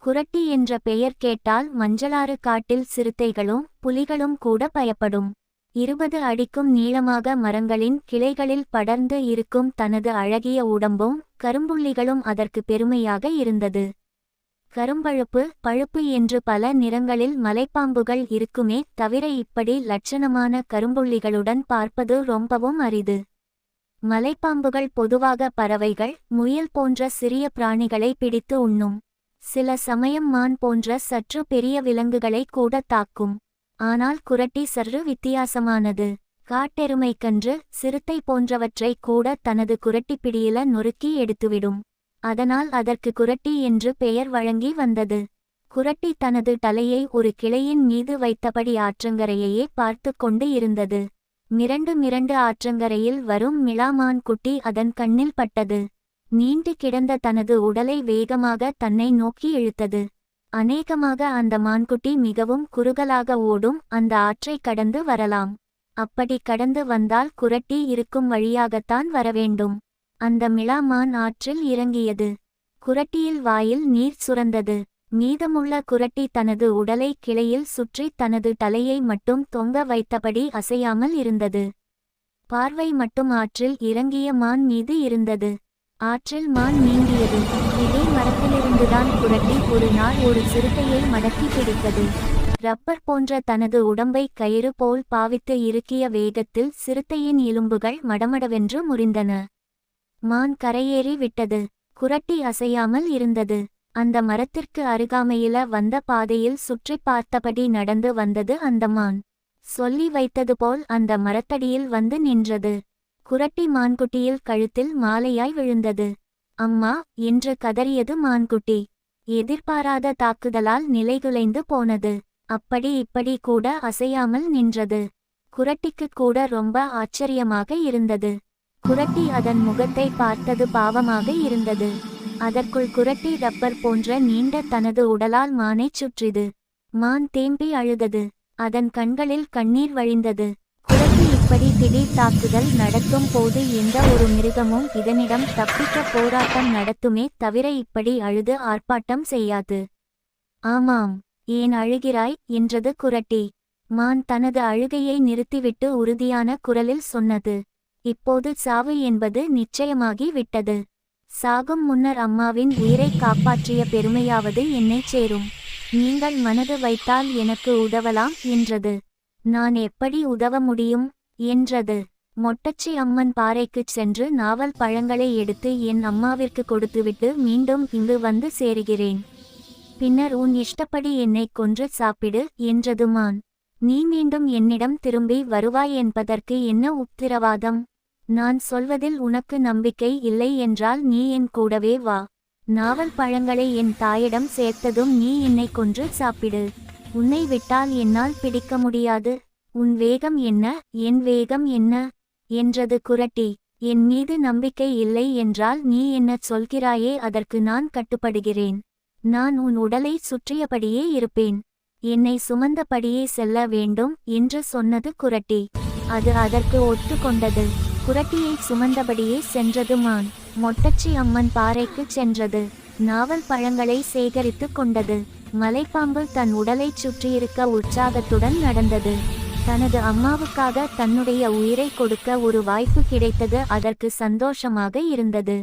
குரட்டி என்ற பெயர் கேட்டால் மஞ்சளாறு காட்டில் சிறுத்தைகளும் புலிகளும் கூட பயப்படும். 20 அடிக்கும் நீளமாக மரங்களின் கிளைகளில் படர்ந்து இருக்கும் தனது அழகிய உடம்பும் கரும்புள்ளிகளும் அதற்கு பெருமையாக இருந்தது. கரும்பழுப்பு பழுப்பு என்று பல நிறங்களில் மலைப்பாம்புகள் இருக்குமே தவிர இப்படி லட்சணமான கரும்புள்ளிகளுடன் பார்ப்பது ரொம்பவும் அரிது. மலைப்பாம்புகள் பொதுவாக பறவைகள், முயல் போன்ற சிறிய பிராணிகளை பிடித்து உண்ணும். சில சமயம் மான் போன்ற சற்று பெரிய விலங்குகளை கூட தாக்கும். ஆனால் குரட்டி சற்று வித்தியாசமானது. காட்டெருமைக்கன்று, சிறுத்தை போன்றவற்றை கூட தனது குரட்டி பிடியில நொறுக்கி எடுத்துவிடும். அதனால் அதற்கு குரட்டி என்று பெயர் வழங்கி வந்தது. குரட்டி தனது தலையை ஒரு கிளையின் மீது வைத்தபடி ஆற்றங்கரையையே பார்த்து கொண்டு இருந்தது. மிரண்டு ஆற்றங்கரையில் வரும் மிளாமான் குட்டி அதன் கண்ணில் பட்டது. நீண்டு கிடந்த தனது உடலை வேகமாக தன்னை நோக்கி இழுத்தது. அநேகமாக அந்த மான்குட்டி மிகவும் குறுகலாக ஓடும் அந்த ஆற்றை கடந்து வரலாம். அப்படி கடந்து வந்தால் குரட்டி இருக்கும் வழியாகத்தான் வரவேண்டும். அந்த மிளாமான் ஆற்றில் இறங்கியது. குரட்டியில் வாயில் நீர் சுரந்தது. மீதமுள்ள குரட்டி தனது உடலை கிளையில் சுற்றி தனது தலையை மட்டும் தொங்க வைத்தபடி அசையாமல் இருந்தது. பார்வை மட்டும் ஆற்றில் இறங்கிய மான் மீது இருந்தது. ஆற்றில் மான் நீந்தியது. இதே மரத்திலிருந்துதான் குரட்டி ஒரு நாள் ஒரு சிறுத்தையை மடக்கி பிடித்தது. ரப்பர் போன்ற தனது உடம்பை கயிறு போல் பாவித்து இறுக்கிய வேகத்தில் சிறுத்தையின் எலும்புகள் மடமடவென்று முறிந்தன. மான் கரையேறி விட்டது. குரட்டி அசையாமல் இருந்தது. அந்த மரத்திற்கு அருகாமையில வந்த பாதையில் சுற்றி பார்த்தபடி நடந்து வந்தது அந்த மான். சொல்லி வைத்தது போல் அந்த மரத்தடியில் வந்து நின்றது. குரட்டி மான்குட்டியில் கழுத்தில் மாலையாய் விழுந்தது. அம்மா என்று கதறியது மான்குட்டி. எதிர்பாராத தாக்குதலால் நிலைகுலைந்து போனது. அப்படி இப்படி கூட அசையாமல் நின்றது. குரட்டிக்கு கூட ரொம்ப ஆச்சரியமாக இருந்தது. குரட்டி அதன் முகத்தை பார்த்தது பாவமாக இருந்தது. அதற்குள் குரட்டி ரப்பர் போன்ற நீண்ட தனது உடலால் மானைச் சுற்றிது. மான் தேம்பி அழுதது. அதன் கண்களில் கண்ணீர் வழிந்தது. குரட்டி இப்படி திடீர் தாக்குதல் நடத்தும் போது எந்த ஒரு மிருகமும் இதனிடம் தப்பிக்க போராட்டம் நடத்துமே தவிர இப்படி அழுது ஆர்ப்பாட்டம் செய்யாது. ஆமாம், ஏன் அழுகிறாய் என்றது குரட்டி. மான் தனது அழுகையை நிறுத்திவிட்டு உறுதியான குரலில் சொன்னது. இப்போது சாவு என்பது நிச்சயமாகி விட்டது. சாகும் முன்னர் அம்மாவின் உயிரை காப்பாற்றிய பெருமையாவது என்னைச் சேரும். நீங்கள் மனது வைத்தால் எனக்கு உதவலாம் என்றது. நான் எப்படி உதவ முடியும் என்றது. மொட்டச்சி அம்மன் பாறைக்குச் சென்று நாவல் பழங்களை எடுத்து என் அம்மாவிற்கு கொடுத்துவிட்டு மீண்டும் இங்கு வந்து சேருகிறேன். பின்னர் உன் இஷ்டப்படி என்னை கொன்று சாப்பிடு என்றது மான். நீ மீண்டும் என்னிடம் திரும்பி வருவாய் என்பதற்கு என்ன உத்தரவாதம்? நான் சொல்வதில் உனக்கு நம்பிக்கை இல்லை என்றால் நீ என் கூடவே வா. நாவல் பழங்களை என் தாயிடம் சேர்த்ததும் நீ என்னை கொன்று சாப்பிடு. உன்னை விட்டால் என்னால் பிடிக்க முடியாது. உன் வேகம் என்ன, என் வேகம் என்ன என்றது குரட்டி. என் மீது நம்பிக்கை இல்லை என்றால் நீ என்ன சொல்கிறாயே அதற்கு நான் கட்டுப்படுகிறேன். நான் உன் உடலை சுற்றியபடியே இருப்பேன். என்னை சுமந்தபடியே செல்ல வேண்டும் என்று சொன்னது குரட்டி. அது அதற்கு ஒத்துக்கொண்டது. குரட்டியை சுமந்தபடியே சென்றது மான். மொட்டச்சி அம்மன் பாறைக்கு சென்றது. நாவல் பழங்களை சேகரித்து கொண்டது. மலைப்பாம்பு தன் உடலைச் சுற்றியிருக்க உற்சாகத்துடன் நடந்தது. தனது அம்மாவுக்காக தன்னுடைய உயிரை கொடுக்க ஒரு வாய்ப்பு கிடைத்தது. அதற்கு சந்தோஷமாக இருந்தது.